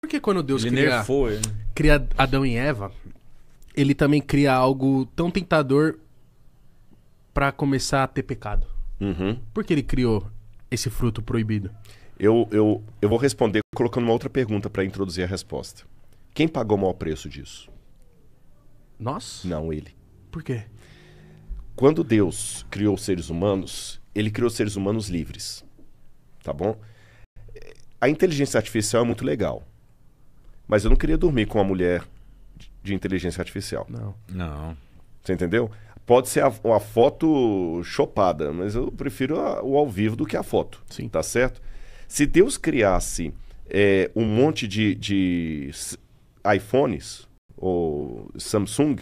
Porque quando Deus Ele nerfou ele. cria Adão e Eva, ele também cria algo tão tentador pra começar a ter pecado. Uhum. Por que ele criou esse fruto proibido? Eu vou responder colocando uma outra pergunta para introduzir a resposta. Quem pagou o maior preço disso? Nós? Não, ele. Por quê? Quando Deus criou os seres humanos, ele criou seres humanos livres. Tá bom? A inteligência artificial é muito legal. Mas eu não queria dormir com uma mulher de inteligência artificial. Não. Você entendeu? Pode ser uma foto chopada, mas eu prefiro o ao vivo do que a foto. Sim. Tá certo? Se Deus criasse um monte de iPhones ou Samsung,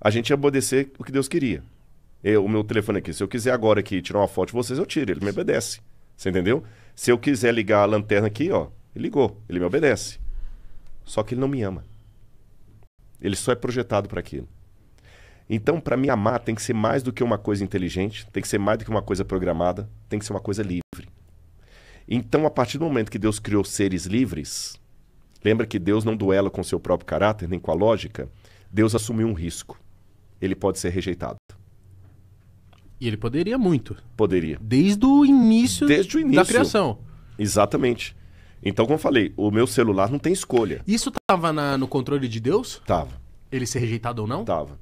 a gente ia obedecer o que Deus queria. O meu telefone aqui, se eu quiser agora aqui tirar uma foto de vocês, eu tiro, ele me obedece. Você entendeu? Se eu quiser ligar a lanterna aqui, ó, ele ligou, ele me obedece. Só que ele não me ama. Ele só é projetado para aquilo. Então, para me amar, tem que ser mais do que uma coisa inteligente, tem que ser mais do que uma coisa programada, tem que ser uma coisa livre. Então, a partir do momento que Deus criou seres livres, lembra que Deus não duela com seu próprio caráter, nem com a lógica? Deus assumiu um risco. Ele pode ser rejeitado. E ele poderia muito. Poderia. Desde o início da criação. Exatamente. Então, como eu falei, o meu celular não tem escolha. Isso estava no controle de Deus? Tava. Ele ser rejeitado ou não? Tava.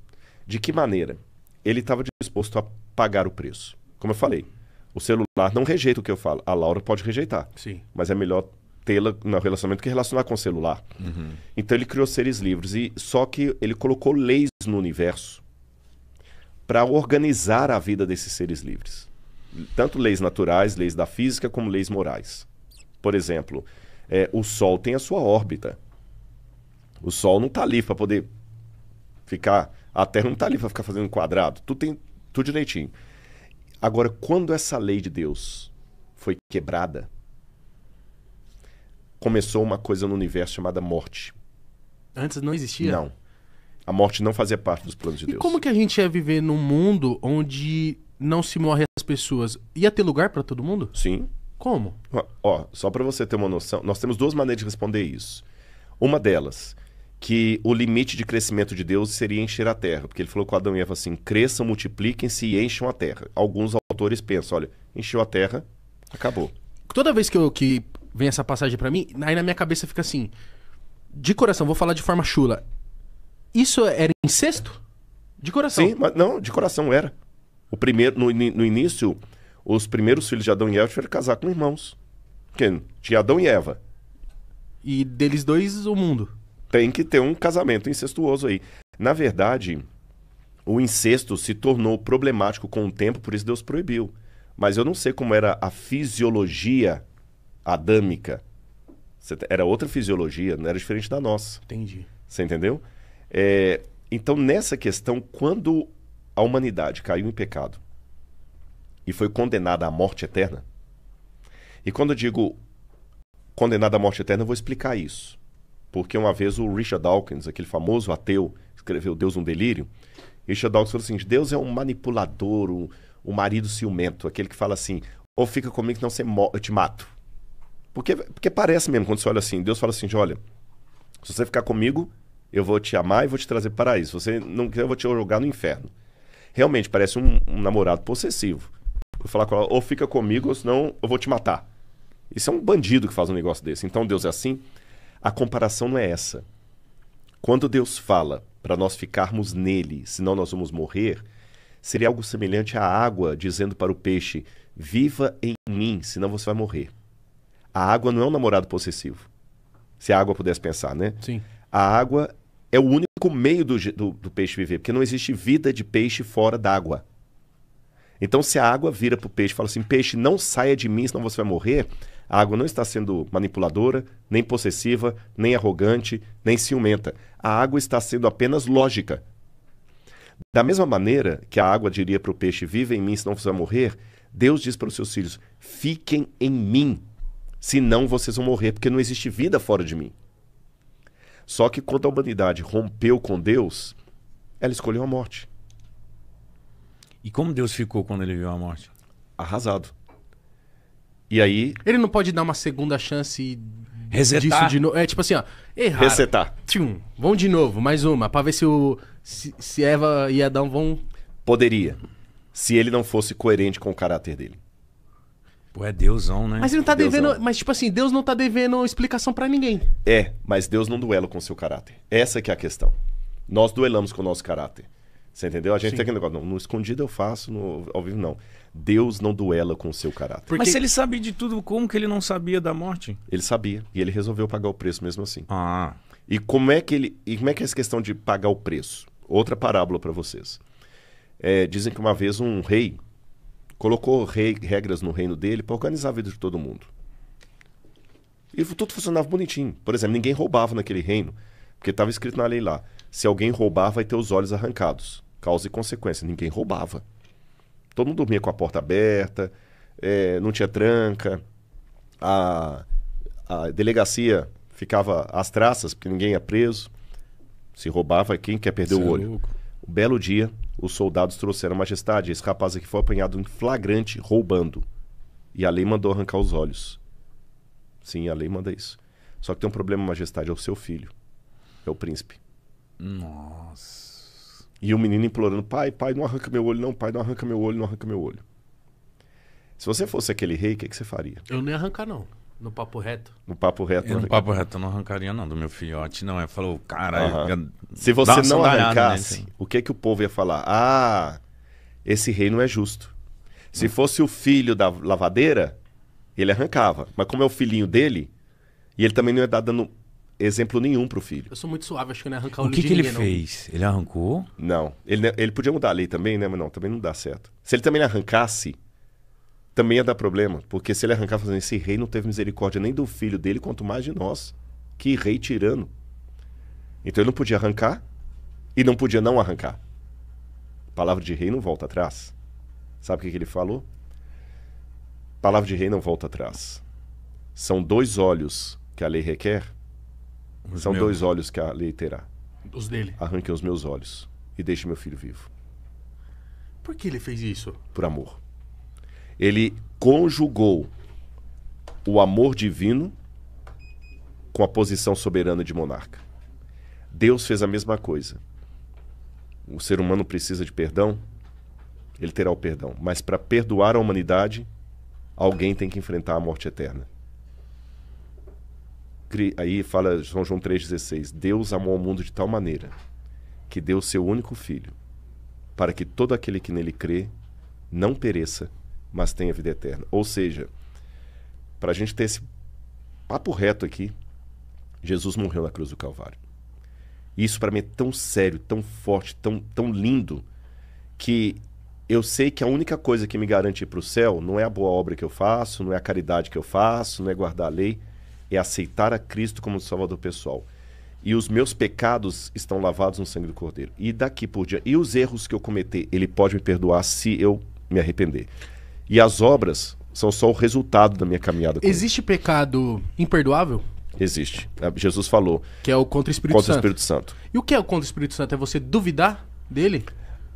De que maneira? Ele estava disposto a pagar o preço. Como eu falei, o celular não rejeita o que eu falo. A Laura pode rejeitar. Sim. Mas é melhor tê-la no relacionamento que relacionar com o celular. Uhum. Então ele criou seres livres. Só que ele colocou leis no universo para organizar a vida desses seres livres. Tanto leis naturais, leis da física, como leis morais. Por exemplo, o Sol tem a sua órbita. O Sol não está ali para poder ficar... A Terra não está ali para ficar fazendo quadrado. Tudo direitinho. Agora, quando essa lei de Deus foi quebrada, começou uma coisa no universo chamada morte. Antes não existia? Não. A morte não fazia parte dos planos de Deus. E como que a gente ia viver num mundo onde não se morre as pessoas? Ia ter lugar para todo mundo? Sim. Como? Ó, só para você ter uma noção, nós temos duas maneiras de responder isso. Uma delas, que o limite de crescimento de Deus seria encher a terra. Porque ele falou com Adão e Eva assim, cresçam, multipliquem-se e encham a terra. Alguns autores pensam, olha, encheu a terra, acabou. Toda vez que vem essa passagem pra mim, aí na minha cabeça fica assim, de coração, vou falar de forma chula. Isso era incesto? De coração. Sim, mas não, de coração era. O primeiro, no início, os primeiros filhos de Adão e Eva tiveram que casar com irmãos. Porque tinha Adão e Eva. E deles dois, o mundo. Tem que ter um casamento incestuoso aí. Na verdade, o incesto se tornou problemático com o tempo, por isso Deus proibiu. Mas eu não sei como era a fisiologia adâmica. Era outra fisiologia, não era diferente da nossa. Entendi. Você entendeu? Então, nessa questão, quando a humanidade caiu em pecado e foi condenada à morte eterna, e quando eu digo condenada à morte eterna, eu vou explicar isso. Porque uma vez o Richard Dawkins, aquele famoso ateu, escreveu Deus um Delírio. Richard Dawkins falou assim, Deus é um manipulador, um marido ciumento, aquele que fala assim, ou fica comigo que não eu te mato. Porque parece mesmo, quando você olha assim, Deus fala assim, olha, se você ficar comigo, eu vou te amar e vou te trazer para o paraíso. Se você não quer, eu vou te jogar no inferno. Realmente, parece um namorado possessivo. Vou falar com ela, ou fica comigo, ou senão eu vou te matar. Isso é um bandido que faz um negócio desse. Então Deus é assim. A comparação não é essa. Quando Deus fala para nós ficarmos nele, senão nós vamos morrer, seria algo semelhante à água dizendo para o peixe, viva em mim, senão você vai morrer. A água não é um namorado possessivo. Se a água pudesse pensar, né? Sim. A água é o único meio do peixe viver, porque não existe vida de peixe fora d'água. Então, se a água vira para o peixe e fala assim, peixe, não saia de mim, senão você vai morrer, a água não está sendo manipuladora, nem possessiva, nem arrogante, nem ciumenta. A água está sendo apenas lógica. Da mesma maneira que a água diria para o peixe, viva em mim, senão você vai morrer, Deus diz para os seus filhos, fiquem em mim, senão vocês vão morrer, porque não existe vida fora de mim. Só que quando a humanidade rompeu com Deus, ela escolheu a morte. E como Deus ficou quando ele viu a morte? Arrasado. E aí... Ele não pode dar uma segunda chance Resetar. disso de novo. É tipo assim, ó. Erraram. Resetar. Tchum, vamos de novo, mais uma, pra ver se Eva e Adão vão... Poderia. Se ele não fosse coerente com o caráter dele. Pô, é Deusão, né? Mas ele não tá Deusão. devendo... Mas tipo assim, Deus não tá devendo explicação pra ninguém. Mas Deus não duela com o seu caráter. Essa que é a questão. Nós duelamos com o nosso caráter. Você entendeu? A gente Sim. tem aquele negócio, não, no escondido eu faço, ao vivo não. Deus não duela com o seu caráter. Porque... Mas se ele sabia de tudo, como que ele não sabia da morte? Ele sabia, e ele resolveu pagar o preço mesmo assim. Ah, E como é que é essa questão de pagar o preço? Outra parábola para vocês. Dizem que uma vez um rei colocou regras no reino dele para organizar a vida de todo mundo. E tudo funcionava bonitinho. Por exemplo, ninguém roubava naquele reino, porque estava escrito na lei lá: se alguém roubar, vai ter os olhos arrancados. Causa e consequência. Ninguém roubava. Todo mundo dormia com a porta aberta, não tinha tranca, a delegacia ficava às traças, porque ninguém ia preso. Se roubava, quem quer perder o olho? Um belo dia, os soldados trouxeram: majestade, esse rapaz aqui foi apanhado em flagrante, roubando. E a lei mandou arrancar os olhos. Sim, a lei manda isso. Só que tem um problema, majestade, é o seu filho. É o príncipe. nossa. E o menino implorando: pai, não arranca meu olho, não, pai, não arranca meu olho, não arranca meu olho. Se você fosse aquele rei, o que você faria? Eu não ia arrancar, não. No papo reto. No papo reto. Eu não no papo reto eu não arrancaria não do meu filhote, não. Ele falou, caralho... Aham. ia Se dar você uma não sandáliada arrancasse, nele, assim. o que o povo ia falar? Ah, esse rei não é justo. Se fosse o filho da lavadeira, ele arrancava. Mas como é o filhinho dele, e ele também não ia dar dando exemplo nenhum pro filho. Eu sou muito suave, acho que eu não ia arrancar o O olho que de que ele ninguém, não. fez? Ele arrancou? Não. Ele podia mudar a lei também, né? Mas não, também não dá certo. Se ele também arrancasse, também ia dar problema. Porque se ele arrancar fazendo esse rei não teve misericórdia nem do filho dele, quanto mais de nós. Que rei tirano. Então ele não podia arrancar e não podia não arrancar. Palavra de rei não volta atrás. Sabe o que ele falou? Palavra de rei não volta atrás. São 2 olhos que a lei requer. São 2 olhos que a lei terá. Os dele. Arranquem os meus olhos e deixe meu filho vivo. Por que ele fez isso? Por amor. Ele conjugou o amor divino com a posição soberana de monarca. Deus fez a mesma coisa. O ser humano precisa de perdão, ele terá o perdão. Mas para perdoar a humanidade, alguém tem que enfrentar a morte eterna. Aí fala São João 3,16: Deus amou o mundo de tal maneira que deu o seu único filho, para que todo aquele que nele crê não pereça, mas tenha vida eterna. Ou seja, para a gente ter esse papo reto aqui, Jesus morreu na cruz do Calvário. Isso para mim é tão sério, tão forte, tão lindo, que eu sei que a única coisa que me garante ir para o céu não é a boa obra que eu faço, não é a caridade que eu faço, não é guardar a lei, é aceitar a Cristo como Salvador pessoal. E os meus pecados estão lavados no sangue do Cordeiro. E daqui por diante, e os erros que eu cometer, Ele pode me perdoar se eu me arrepender. E as obras são só o resultado da minha caminhada com Ele. Existe pecado imperdoável? Existe. Jesus falou. Que é o contra o Espírito Contra o Santo. Espírito Santo. E o que é o contra o Espírito Santo? É você duvidar dele?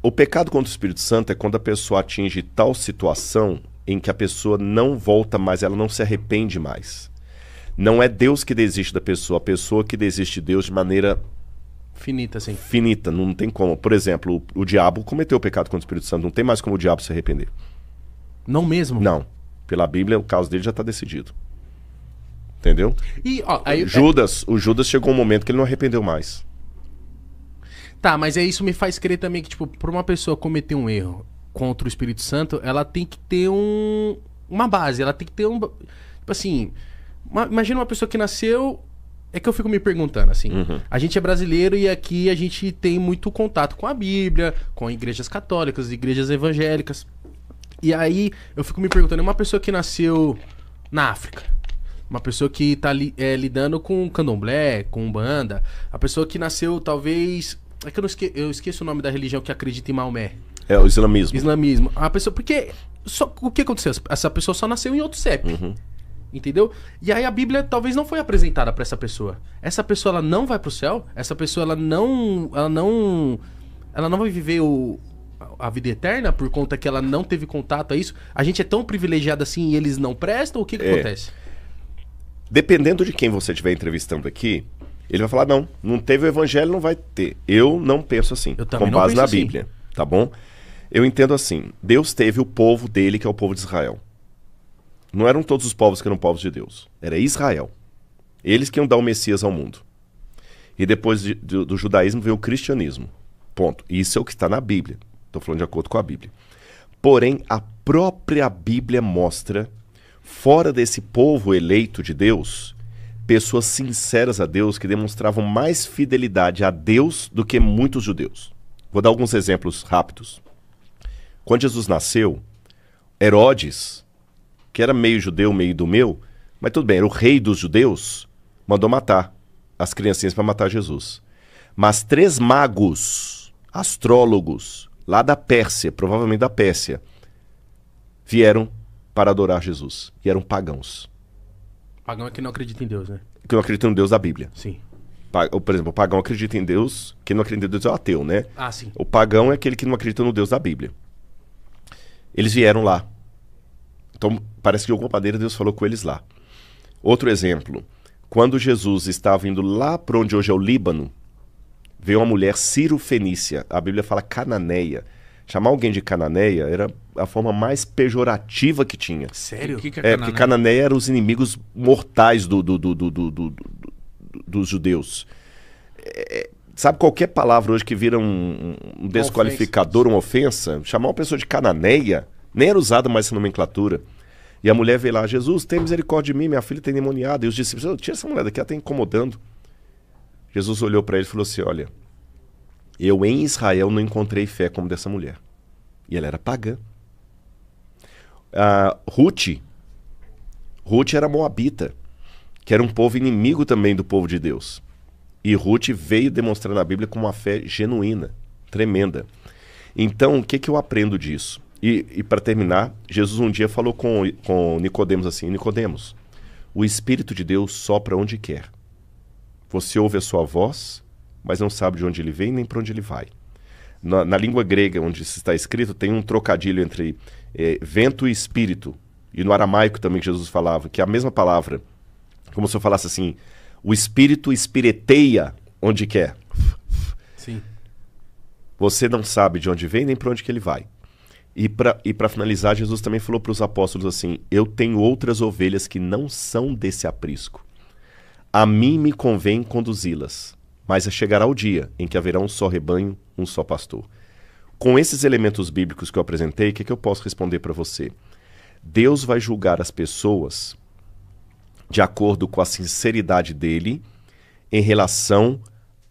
O pecado contra o Espírito Santo é quando a pessoa atinge tal situação em que a pessoa não volta mais, ela não se arrepende mais. Não é Deus que desiste da pessoa, a pessoa que desiste de Deus de maneira Finita, assim. finita, não tem como. Por exemplo, o diabo cometeu o pecado contra o Espírito Santo, não tem mais como o diabo se arrepender. Não mesmo? Não. Pela Bíblia, o caso dele já está decidido. Entendeu? E, ó, aí, O Judas chegou um momento que ele não arrependeu mais. Tá, mas aí isso me faz crer também que, tipo, pra uma pessoa cometer um erro contra o Espírito Santo, ela tem que ter uma base, ela tem que ter tipo assim, imagina uma pessoa que nasceu, é que eu fico me perguntando, assim, a gente é brasileiro e aqui a gente tem muito contato com a Bíblia, com igrejas católicas, igrejas evangélicas, e aí eu fico me perguntando, uma pessoa que nasceu na África, uma pessoa que tá lidando com candomblé, com umbanda, a pessoa que nasceu talvez... É que eu esqueço o nome da religião que acredita em Maomé. É o islamismo. Islamismo. A pessoa... Porque... o que aconteceu? Essa pessoa só nasceu em outro CEP. Entendeu? E aí a Bíblia talvez não foi apresentada pra essa pessoa. Essa pessoa, ela não vai pro céu. Essa pessoa, ela não vai viver a vida eterna por conta que ela não teve contato a isso. A gente é tão privilegiado assim e eles não prestam? O que acontece? dependendo de quem você estiver entrevistando aqui, ele vai falar, não teve o evangelho, não vai ter. Eu não penso assim, Eu também com não base penso na assim. Bíblia, tá bom? Eu entendo assim, Deus teve o povo dele, que é o povo de Israel. Não eram todos os povos que eram povos de Deus. Era Israel. Eles que iam dar o Messias ao mundo. E depois do judaísmo veio o cristianismo. Ponto. Isso é o que está na Bíblia. Estou falando de acordo com a Bíblia. Porém, a própria Bíblia mostra, fora desse povo eleito de Deus, pessoas sinceras a Deus que demonstravam mais fidelidade a Deus do que muitos judeus. Vou dar alguns exemplos rápidos. Quando Jesus nasceu, Herodes, que era meio judeu, meio idumeu, mas tudo bem, era o rei dos judeus, mandou matar as criancinhas para matar Jesus. Mas 3 magos, astrólogos, lá da Pérsia, provavelmente da Pérsia, vieram para adorar Jesus. E eram pagãos. Pagão é que não acredita em Deus, né? Que não acreditam no Deus da Bíblia. Sim. Por exemplo, o pagão acredita em Deus, quem não acredita em Deus é o ateu, né? Ah, sim. O pagão é aquele que não acredita no Deus da Bíblia. Eles vieram lá. Então, parece que de alguma maneira Deus falou com eles lá. Outro exemplo. Quando Jesus estava indo lá para onde hoje é o Líbano, veio uma mulher Ciro-fenícia. A Bíblia fala cananeia. Chamar alguém de cananeia era a forma mais pejorativa que tinha. Sério? O que é É, Canané? porque cananeia eram os inimigos mortais dos judeus. Sabe qualquer palavra hoje que vira um desqualificador, uma ofensa? Chamar uma pessoa de cananeia, nem era usada mais essa nomenclatura. E a mulher veio lá, Jesus, tem misericórdia de mim, minha filha tem endemoniada. E os discípulos, tira essa mulher daqui, ela está incomodando. Jesus olhou para ele e falou assim, olha, eu em Israel não encontrei fé como dessa mulher. E ela era pagã. Ruth era moabita, que era um povo inimigo também do povo de Deus. E Ruth veio demonstrar na Bíblia com uma fé genuína, tremenda. Então, o que eu aprendo disso? E para terminar, Jesus um dia falou com Nicodemos assim, Nicodemos, o Espírito de Deus sopra onde quer. Você ouve a sua voz, mas não sabe de onde ele vem nem para onde ele vai. Na língua grega, onde isso está escrito, tem um trocadilho entre vento e espírito. E no aramaico também que Jesus falava, que é a mesma palavra. Como se eu falasse assim, o espírito espireteia onde quer. Sim. Você não sabe de onde vem nem para onde que ele vai. E para finalizar, Jesus também falou para os apóstolos assim, eu tenho outras ovelhas que não são desse aprisco. A mim me convém conduzi-las, mas chegará o dia em que haverá um só rebanho, um só pastor. Com esses elementos bíblicos que eu apresentei, o que eu posso responder para você? Deus vai julgar as pessoas de acordo com a sinceridade dele em relação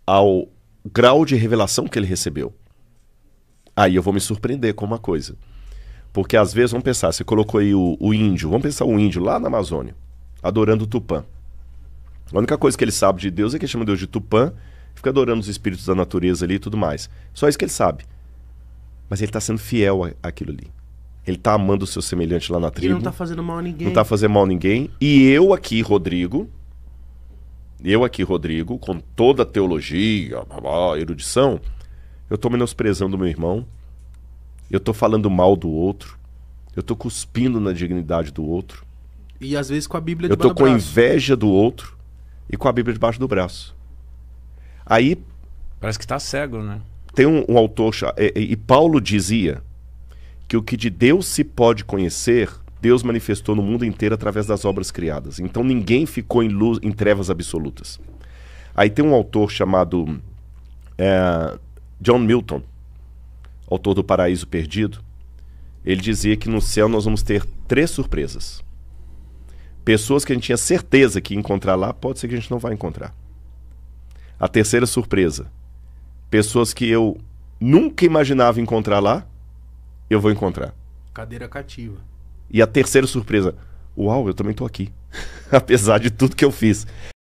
ao grau de revelação que ele recebeu. Aí eu vou me surpreender com uma coisa. Porque às vezes, vamos pensar, você colocou aí o índio, vamos pensar o índio lá na Amazônia, adorando o Tupã. A única coisa que ele sabe de Deus é que ele chama Deus de Tupã, fica adorando os espíritos da natureza ali e tudo mais. Só isso que ele sabe. Mas ele está sendo fiel àquilo ali. Ele está amando o seu semelhante lá na tribo. Ele não tá fazendo mal a ninguém. Não está fazendo mal a ninguém. E eu aqui, Rodrigo, com toda a teologia, a erudição, eu estou menosprezando o meu irmão, eu estou falando mal do outro, eu estou cuspindo na dignidade do outro, E às vezes com a Bíblia eu debaixo estou do com braço. inveja do outro e com a Bíblia debaixo do braço. Aí Parece que tá cego, né? tem um autor, e Paulo dizia que o que de Deus se pode conhecer, Deus manifestou no mundo inteiro através das obras criadas. Então ninguém ficou em trevas absolutas. Aí tem um autor chamado John Milton, autor do Paraíso Perdido. Ele dizia que no céu nós vamos ter 3 surpresas. Pessoas que a gente tinha certeza que ia encontrar lá, pode ser que a gente não vai encontrar. A terceira surpresa, pessoas que eu nunca imaginava encontrar lá, eu vou encontrar. Cadeira cativa. E a terceira surpresa, uau, eu também estou aqui. Apesar de tudo que eu fiz.